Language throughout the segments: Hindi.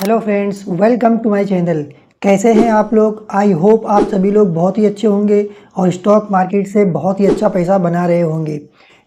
Hello friends, welcome to my channel. कैसे हैं आप लोग? आई होप आप सभी लोग बहुत ही अच्छे होंगे और स्टॉक मार्केट से बहुत ही अच्छा पैसा बना रहे होंगे।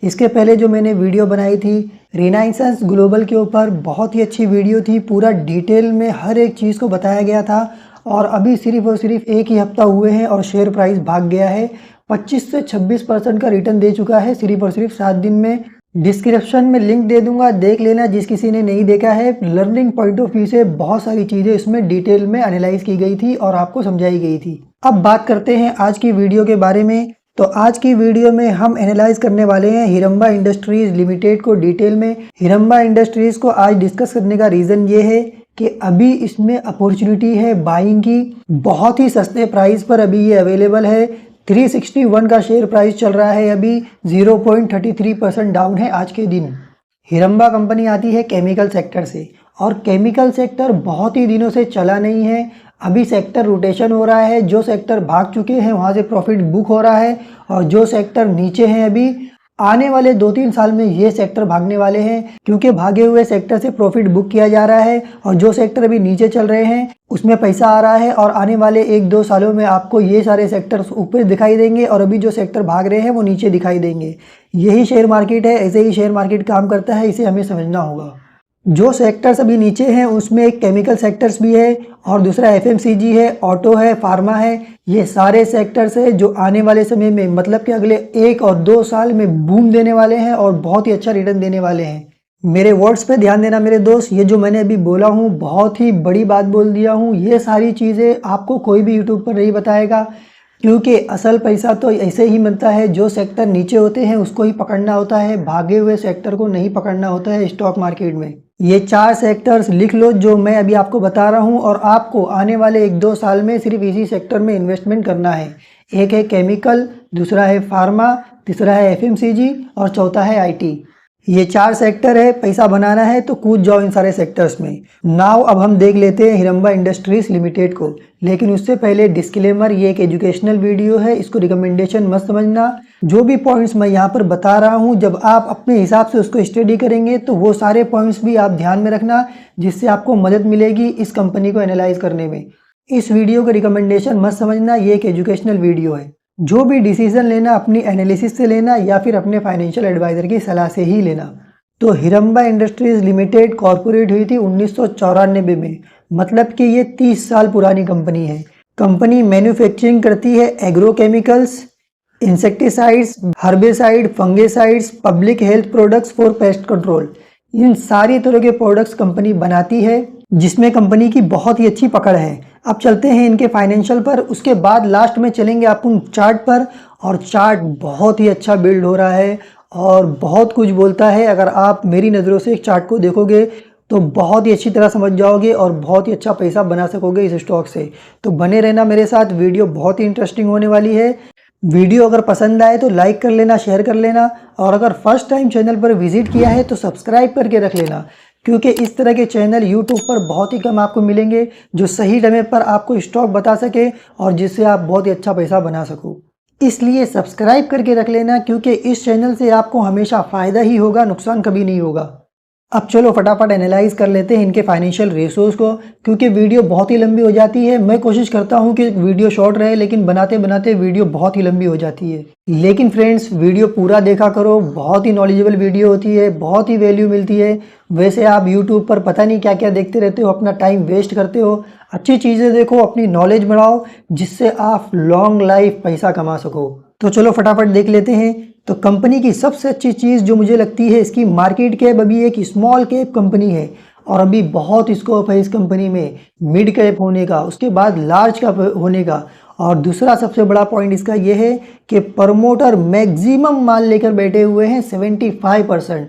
इसके पहले जो मैंने वीडियो बनाई थी रिनाइसेंस ग्लोबल के ऊपर, बहुत ही अच्छी वीडियो थी। पूरा डिटेल में हर एक चीज़ को बताया गया था और अभी सिर्फ और सिर्फ एक ही हफ्ता हुए हैं और शेयर प्राइस भाग गया है। 25 से 26% का रिटर्न दे चुका है सिर्फ और सिर्फ 7 दिन में। डिस्क्रिप्शन में लिंक दे दूंगा, देख लेना जिस किसी ने नहीं देखा है। लर्निंग पॉइंट ऑफ व्यू से बहुत सारी चीज़ें इसमें डिटेल में एनालाइज की गई थी और आपको समझाई गई थी। अब बात करते हैं आज की वीडियो के बारे में। तो आज की वीडियो में हम एनालाइज करने वाले हैं हिरंबा इंडस्ट्रीज लिमिटेड को डिटेल में। हिरंबा इंडस्ट्रीज को आज डिस्कस करने का रीज़न ये है कि अभी इसमें अपॉर्चुनिटी है बाइंग की। बहुत ही सस्ते प्राइस पर अभी ये अवेलेबल है। 361 का शेयर प्राइस चल रहा है, अभी 0.33% डाउन है आज के दिन। हिरंबा कंपनी आती है केमिकल सेक्टर से और केमिकल सेक्टर बहुत ही दिनों से चला नहीं है। अभी सेक्टर रोटेशन हो रहा है, जो सेक्टर भाग चुके हैं वहाँ से प्रॉफिट बुक हो रहा है और जो सेक्टर नीचे हैं अभी आने वाले 2-3 साल में ये सेक्टर भागने वाले हैं, क्योंकि भागे हुए सेक्टर से प्रॉफिट बुक किया जा रहा है और जो सेक्टर अभी नीचे चल रहे हैं उसमें पैसा आ रहा है और आने वाले 1-2 सालों में आपको ये सारे सेक्टर्स ऊपर दिखाई देंगे और अभी जो सेक्टर भाग रहे हैं वो नीचे दिखाई देंगे। यही शेयर मार्केट है, ऐसे ही शेयर मार्केट काम करता है, इसे हमें समझना होगा। जो सेक्टर्स अभी नीचे हैं उसमें एक केमिकल सेक्टर्स भी है और दूसरा एफएमसीजी है, ऑटो है, फार्मा है। ये सारे सेक्टर्स है जो आने वाले समय में मतलब कि अगले 1 और 2 साल में बूम देने वाले हैं और बहुत ही अच्छा रिटर्न देने वाले हैं। मेरे वर्ड्स पे ध्यान देना मेरे दोस्त, ये जो मैंने अभी बोला हूँ बहुत ही बड़ी बात बोल दिया हूँ। ये सारी चीज़ें आपको कोई भी यूट्यूब पर नहीं बताएगा, क्योंकि असल पैसा तो ऐसे ही मिलता है। जो सेक्टर नीचे होते हैं उसको ही पकड़ना होता है, भागे हुए सेक्टर को नहीं पकड़ना होता है स्टॉक मार्केट में। ये 4 सेक्टर्स लिख लो जो मैं अभी आपको बता रहा हूँ और आपको आने वाले 1-2 साल में सिर्फ इसी सेक्टर में इन्वेस्टमेंट करना है। एक है केमिकल, दूसरा है फार्मा, तीसरा है एफएमसीजी और चौथा है आईटी। ये 4 सेक्टर है, पैसा बनाना है तो कूद जाओ इन सारे सेक्टर्स में। नाउ अब हम देख लेते हैं हिरंबा इंडस्ट्रीज लिमिटेड को, लेकिन उससे पहले डिस्क्लेमर, ये एक एजुकेशनल वीडियो है, इसको रिकमेंडेशन मत समझना। जो भी पॉइंट्स मैं यहाँ पर बता रहा हूँ जब आप अपने हिसाब से उसको स्टडी करेंगे तो वो सारे पॉइंट्स भी आप ध्यान में रखना, जिससे आपको मदद मिलेगी इस कंपनी को एनालाइज करने में। इस वीडियो को रिकमेंडेशन मत समझना, ये एक एजुकेशनल वीडियो है। जो भी डिसीजन लेना अपनी एनालिसिस से लेना या फिर अपने फाइनेंशियल एडवाइजर की सलाह से ही लेना। तो हिरंबा इंडस्ट्रीज लिमिटेड कॉर्पोरेट हुई थी 1994 में, मतलब कि ये 30 साल पुरानी कंपनी है। कंपनी मैन्युफैक्चरिंग करती है agrochemicals, insecticides, herbicide, fungicides, public health products for pest control. इन सारी तरह के प्रोडक्ट्स कंपनी बनाती है, जिसमें कंपनी की बहुत ही अच्छी पकड़ है। अब चलते हैं इनके फाइनेंशियल पर, उसके बाद लास्ट में चलेंगे अपन चार्ट पर। और चार्ट बहुत ही अच्छा बिल्ड हो रहा है और बहुत कुछ बोलता है। अगर आप मेरी नज़रों से एक चार्ट को देखोगे तो बहुत ही अच्छी तरह समझ जाओगे और बहुत ही अच्छा पैसा बना सकोगे इस स्टॉक से। तो बने रहना मेरे साथ, वीडियो बहुत ही इंटरेस्टिंग होने वाली है। वीडियो अगर पसंद आए तो लाइक कर लेना, शेयर कर लेना और अगर फर्स्ट टाइम चैनल पर विजिट किया है तो सब्सक्राइब करके रख लेना, क्योंकि इस तरह के चैनल यूट्यूब पर बहुत ही कम आपको मिलेंगे जो सही समय पर आपको स्टॉक बता सके और जिससे आप बहुत ही अच्छा पैसा बना सको। इसलिए सब्सक्राइब करके रख लेना, क्योंकि इस चैनल से आपको हमेशा फ़ायदा ही होगा, नुकसान कभी नहीं होगा। अब चलो फटाफट एनालाइज कर लेते हैं इनके फाइनेंशियल रेशोज़ को, क्योंकि वीडियो बहुत ही लंबी हो जाती है। मैं कोशिश करता हूं कि वीडियो शॉर्ट रहे, लेकिन बनाते बनाते वीडियो बहुत ही लंबी हो जाती है। लेकिन फ्रेंड्स, वीडियो पूरा देखा करो, बहुत ही नॉलेजेबल वीडियो होती है, बहुत ही वैल्यू मिलती है। वैसे आप यूट्यूब पर पता नहीं क्या क्या देखते रहते हो, अपना टाइम वेस्ट करते हो। अच्छी चीज़ें देखो, अपनी नॉलेज बढ़ाओ, जिससे आप लॉन्ग लाइफ पैसा कमा सको। तो चलो फटाफट देख लेते हैं। तो कंपनी की सबसे अच्छी चीज़ जो मुझे लगती है, इसकी मार्केट कैप अभी एक स्मॉल कैप कंपनी है और अभी बहुत स्कोप है इस कंपनी में मिड कैप होने का, उसके बाद लार्ज कैप होने का। और दूसरा सबसे बड़ा पॉइंट इसका ये है कि प्रमोटर मैक्सिमम माल लेकर बैठे हुए हैं 75%,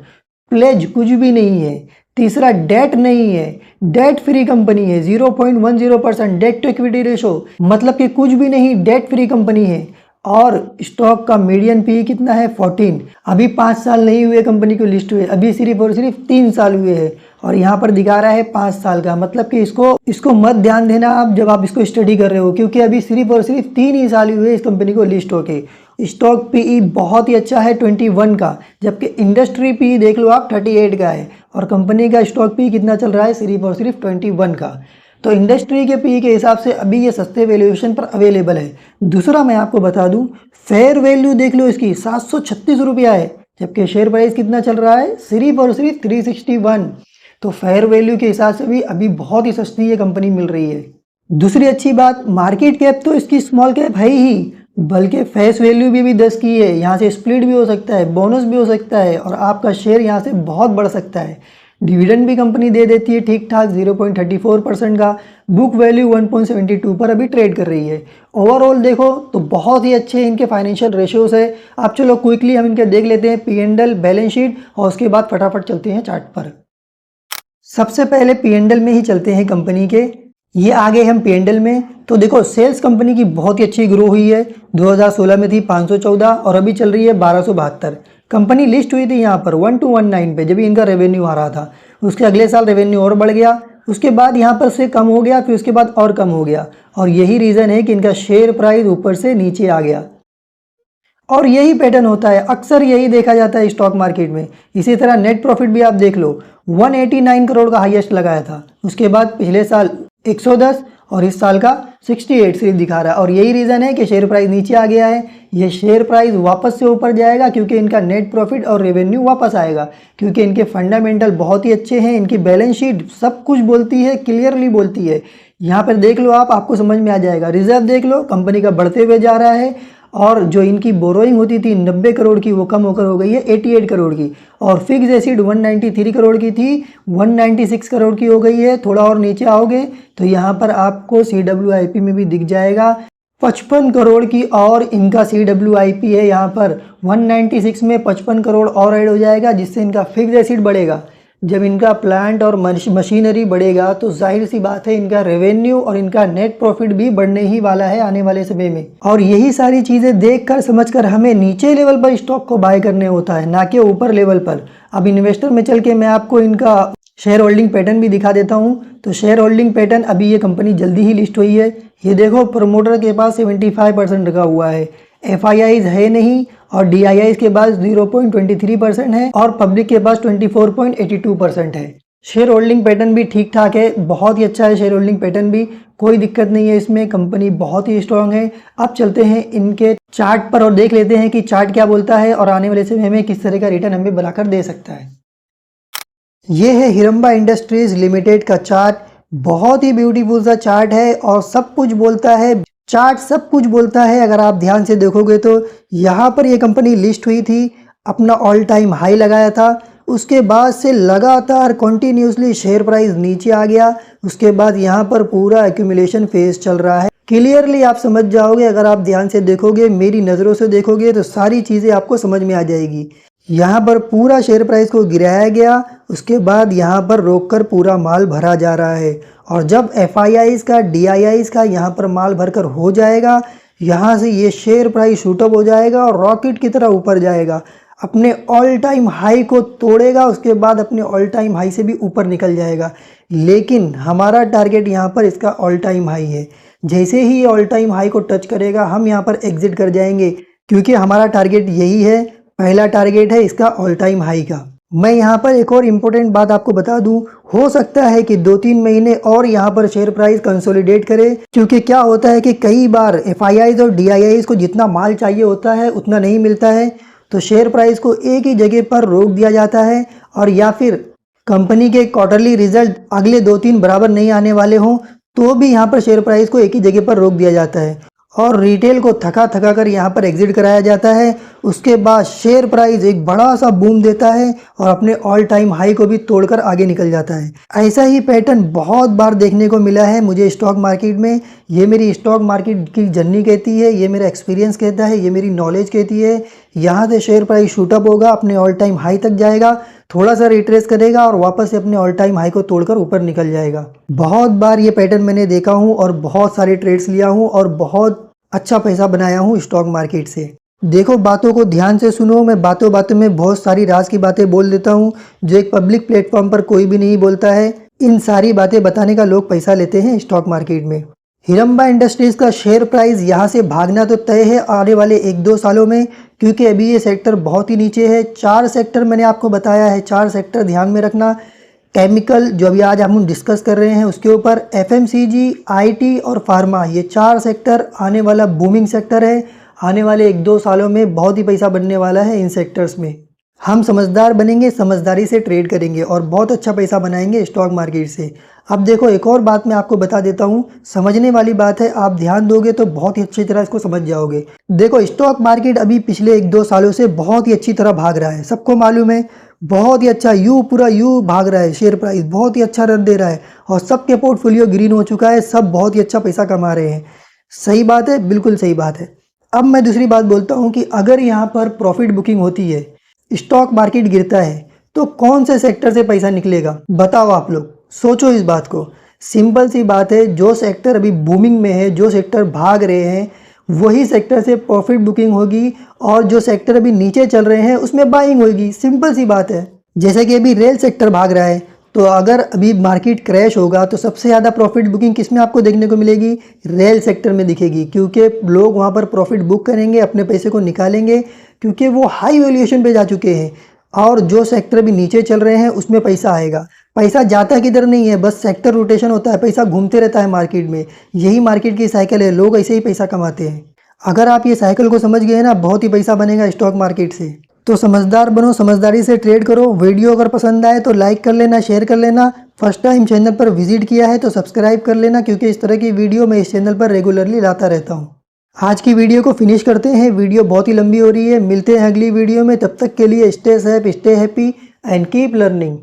प्लेज कुछ भी नहीं है। तीसरा, डेट नहीं है, डेट फ्री कंपनी है, 0.10% डेट टू इक्विटी रेशो, मतलब कि कुछ भी नहीं, डेट फ्री कंपनी है। और स्टॉक का मीडियन पी कितना है, 14। अभी 5 साल नहीं हुए कंपनी को लिस्ट हुए, अभी सिर्फ और सिर्फ 3 साल हुए हैं और यहाँ पर दिखा रहा है 5 साल का। मतलब कि इसको मत ध्यान देना आप जब आप इसको स्टडी कर रहे हो, क्योंकि अभी सिर्फ और सिर्फ 3 ही साल हुए इस कंपनी को लिस्ट होके स्टॉक पीई बहुत ही अच्छा है 21 का, जबकि इंडस्ट्री पीई देख लो आप 38 का है और कंपनी का स्टॉक पीई कितना चल रहा है, सिर्फ और सिर्फ 21 का। तो इंडस्ट्री के पीई के हिसाब से अभी ये सस्ते वैल्यूएशन पर अवेलेबल है। दूसरा मैं आपको बता दूं, फेयर वैल्यू देख लो इसकी 736 रुपया है, जबकि शेयर प्राइस कितना चल रहा है, सिर्फ और सिर्फ 361। तो फेयर वैल्यू के हिसाब से भी अभी बहुत ही सस्ती ये कंपनी मिल रही है। दूसरी अच्छी बात, मार्केट कैप तो इसकी स्मॉल कैप है ही, बल्कि फेस वैल्यू भी 10 की है। यहाँ से स्प्लिट भी हो सकता है, बोनस भी हो सकता है और आपका शेयर यहाँ से बहुत बढ़ सकता है। डिविडेंड भी कंपनी दे देती है ठीक ठाक 0.34% का। बुक वैल्यू 1.72 पर अभी ट्रेड कर रही है। ओवरऑल देखो तो बहुत ही अच्छे इनके फाइनेंशियल रेशियोज है। आप चलो क्विकली हम इनके देख लेते हैं P&L, बैलेंस शीट और उसके बाद फटाफट चलते हैं चार्ट पर। सबसे पहले P&L में ही चलते हैं कंपनी के। ये आगे हम P&L में, तो देखो सेल्स कंपनी की बहुत ही अच्छी ग्रो हुई है। 2016 में थी 514 और अभी चल रही है 1272। कंपनी लिस्ट हुई थी यहाँ पर 1219 पे जब इनका रेवेन्यू आ रहा था। उसके अगले साल रेवेन्यू और बढ़ गया, उसके बाद यहाँ पर से कम हो गया, फिर उसके बाद और कम हो गया और यही रीज़न है कि इनका शेयर प्राइस ऊपर से नीचे आ गया। और यही पैटर्न होता है, अक्सर यही देखा जाता है स्टॉक मार्केट में। इसी तरह नेट प्रॉफिट भी आप देख लो, 189 करोड़ का हाईएस्ट लगाया था, उसके बाद पिछले साल 110 और इस साल का 68 सिर्फ दिखा रहा है। और यही रीज़न है कि शेयर प्राइस नीचे आ गया है। ये शेयर प्राइस वापस से ऊपर जाएगा क्योंकि इनका नेट प्रॉफिट और रेवेन्यू वापस आएगा, क्योंकि इनके फंडामेंटल बहुत ही अच्छे हैं। इनकी बैलेंस शीट सब कुछ बोलती है, क्लियरली बोलती है। यहाँ पर देख लो आप, आपको समझ में आ जाएगा। रिजर्व देख लो, कंपनी का बढ़ते हुए जा रहा है और जो इनकी बोरोइंग होती थी 90 करोड़ की, वो कम होकर हो गई है 88 करोड़ की। और फिक्स एसिड 193 करोड़ की थी, 196 करोड़ की हो गई है। थोड़ा और नीचे आओगे तो यहाँ पर आपको CWIP में भी दिख जाएगा 55 करोड़ की, और इनका CWIP है यहाँ पर 196 में 55 करोड़ और ऐड हो जाएगा, जिससे इनका फिक्स एसिड बढ़ेगा। जब इनका प्लांट और मशीनरी बढ़ेगा तो जाहिर सी बात है इनका रेवेन्यू और इनका नेट प्रॉफिट भी बढ़ने ही वाला है आने वाले समय में। और यही सारी चीज़ें देखकर समझकर हमें नीचे लेवल पर स्टॉक को बाय करने होता है, ना कि ऊपर लेवल पर। अब इन्वेस्टर में चल के मैं आपको इनका शेयर होल्डिंग पैटर्न भी दिखा देता हूं। तो शेयर होल्डिंग पैटर्न, अभी ये कंपनी जल्दी ही लिस्ट हुई है। ये देखो, प्रमोटर के पास 75% रखा हुआ है, FIIs है नहीं और DIIs के पास 0.23% है और पब्लिक के पास 24.82% है। शेयर होल्डिंग पैटर्न भी ठीक ठाक है, बहुत ही अच्छा है शेयर होल्डिंग पैटर्न भी, कोई दिक्कत नहीं है इसमें। कंपनी बहुत ही स्ट्रांग है। अब चलते हैं इनके चार्ट पर और देख लेते हैं कि चार्ट क्या बोलता है और आने वाले समय में किस तरह का रिटर्न हमें बनाकर दे सकता है। ये है हिरंबा इंडस्ट्रीज लिमिटेड का चार्ट। बहुत ही ब्यूटीफुल सा चार्ट है और सब कुछ बोलता है, चार्ट सब कुछ बोलता है। अगर आप ध्यान से देखोगे तो यहाँ पर ये कंपनी लिस्ट हुई थी, अपना ऑल टाइम हाई लगाया था, उसके बाद से लगातार कंटिन्यूसली शेयर प्राइस नीचे आ गया। उसके बाद यहाँ पर पूरा एक्यूमुलेशन फेज चल रहा है। क्लियरली आप समझ जाओगे, अगर आप ध्यान से देखोगे, मेरी नज़रों से देखोगे तो सारी चीज़ें आपको समझ में आ जाएगी। यहाँ पर पूरा शेयर प्राइस को गिराया गया, उसके बाद यहाँ पर रोककर पूरा माल भरा जा रहा है। और जब FIIs का, DIIs का यहाँ पर माल भरकर हो जाएगा, यहाँ से ये शेयर प्राइस शूटअप हो जाएगा और रॉकेट की तरह ऊपर जाएगा, अपने ऑल टाइम हाई को तोड़ेगा, उसके बाद अपने ऑल टाइम हाई से भी ऊपर निकल जाएगा। लेकिन हमारा टारगेट यहाँ पर इसका ऑल टाइम हाई है। जैसे ही ये ऑल टाइम हाई को टच करेगा, हम यहाँ पर एग्जिट कर जाएंगे, क्योंकि हमारा टारगेट यही है। पहला टारगेट है इसका ऑल टाइम हाई का। मैं यहाँ पर एक और इम्पोर्टेंट बात आपको बता दूं, हो सकता है कि 2-3 महीने और यहाँ पर शेयर प्राइस कंसोलिडेट करे, क्योंकि क्या होता है कि कई बार FIIs और DIIs को जितना माल चाहिए होता है उतना नहीं मिलता है, तो शेयर प्राइस को एक ही जगह पर रोक दिया जाता है। और या फिर कंपनी के क्वार्टरली रिजल्ट अगले 2-3 बराबर नहीं आने वाले हों तो भी यहाँ पर शेयर प्राइस को एक ही जगह पर रोक दिया जाता है और रिटेल को थका थका कर यहाँ पर एग्जिट कराया जाता है। उसके बाद शेयर प्राइस एक बड़ा सा बूम देता है और अपने ऑल टाइम हाई को भी तोड़कर आगे निकल जाता है। ऐसा ही पैटर्न बहुत बार देखने को मिला है मुझे स्टॉक मार्केट में। ये मेरी स्टॉक मार्केट की जर्नी कहती है, ये मेरा एक्सपीरियंस कहता है, ये मेरी नॉलेज कहती है। यहाँ से शेयर प्राइस शूटअप होगा, अपने ऑल टाइम हाई तक जाएगा, थोड़ा सा रिट्रेस करेगा और वापस से अपने ऑल टाइम हाई को तोड़कर ऊपर निकल जाएगा। बहुत बार ये पैटर्न मैंने देखा हूँ और बहुत सारे ट्रेड्स लिया हूँ और बहुत अच्छा पैसा बनाया हूँ स्टॉक मार्केट से। देखो, बातों को ध्यान से सुनो, मैं बातों बातों में बहुत सारी राज की बातें बोल देता हूँ जो एक पब्लिक प्लेटफॉर्म पर कोई भी नहीं बोलता है। इन सारी बातें बताने का लोग पैसा लेते हैं स्टॉक मार्केट में। हिरम्बा इंडस्ट्रीज़ का शेयर प्राइस यहाँ से भागना तो तय है आने वाले 1-2 सालों में, क्योंकि अभी ये सेक्टर बहुत ही नीचे है। 4 सेक्टर मैंने आपको बताया है, 4 सेक्टर ध्यान में रखना। केमिकल जो अभी आज हम डिस्कस कर रहे हैं उसके ऊपर, एफएमसीजी, आईटी और फार्मा, ये 4 सेक्टर आने वाला बूमिंग सेक्टर है। आने वाले 1-2 सालों में बहुत ही पैसा बनने वाला है इन सेक्टर्स में। हम समझदार बनेंगे, समझदारी से ट्रेड करेंगे और बहुत अच्छा पैसा बनाएंगे स्टॉक मार्केट से। अब देखो, एक और बात मैं आपको बता देता हूँ, समझने वाली बात है, आप ध्यान दोगे तो बहुत ही अच्छी तरह इसको समझ जाओगे। देखो, स्टॉक मार्केट अभी पिछले 1-2 सालों से बहुत ही अच्छी तरह भाग रहा है, सबको मालूम है। बहुत ही अच्छा पूरा यू भाग रहा है, शेयर प्राइस बहुत ही अच्छा रन दे रहा है और सबके पोर्टफोलियो ग्रीन हो चुका है, सब बहुत ही अच्छा पैसा कमा रहे हैं। सही बात है, बिल्कुल सही बात है। अब मैं दूसरी बात बोलता हूँ कि अगर यहाँ पर प्रॉफिट बुकिंग होती है, स्टॉक मार्केट गिरता है, तो कौन से सेक्टर से पैसा निकलेगा? बताओ आप लोग, सोचो इस बात को। सिंपल सी बात है, जो सेक्टर अभी बूमिंग में है, जो सेक्टर भाग रहे हैं, वही सेक्टर से प्रॉफिट बुकिंग होगी और जो सेक्टर अभी नीचे चल रहे हैं उसमें बाइंग होगी। सिंपल सी बात है। जैसे कि अभी रेल सेक्टर भाग रहा है, तो अगर अभी मार्केट क्रैश होगा तो सबसे ज़्यादा प्रॉफिट बुकिंग किस में आपको देखने को मिलेगी? रेल सेक्टर में दिखेगी, क्योंकि लोग वहाँ पर प्रॉफिट बुक करेंगे, अपने पैसे को निकालेंगे, क्योंकि वो हाई वैल्यूएशन पे जा चुके हैं। और जो सेक्टर भी नीचे चल रहे हैं उसमें पैसा आएगा। पैसा जाता किधर नहीं है, बस सेक्टर रोटेशन होता है, पैसा घूमते रहता है मार्केट में। यही मार्केट की साइकिल है, लोग ऐसे ही पैसा कमाते हैं। अगर आप ये साइकिल को समझ गए ना, बहुत ही पैसा बनेगा स्टॉक मार्केट से। तो समझदार बनो, समझदारी से ट्रेड करो। वीडियो अगर पसंद आए तो लाइक कर लेना, शेयर कर लेना। फर्स्ट टाइम चैनल पर विजिट किया है तो सब्सक्राइब कर लेना, क्योंकि इस तरह की वीडियो मैं इस चैनल पर रेगुलरली लाता रहता हूँ। आज की वीडियो को फिनिश करते हैं, वीडियो बहुत ही लंबी हो रही है। मिलते हैं अगली वीडियो में, तब तक के लिए stay safe, stay happy and keep learning.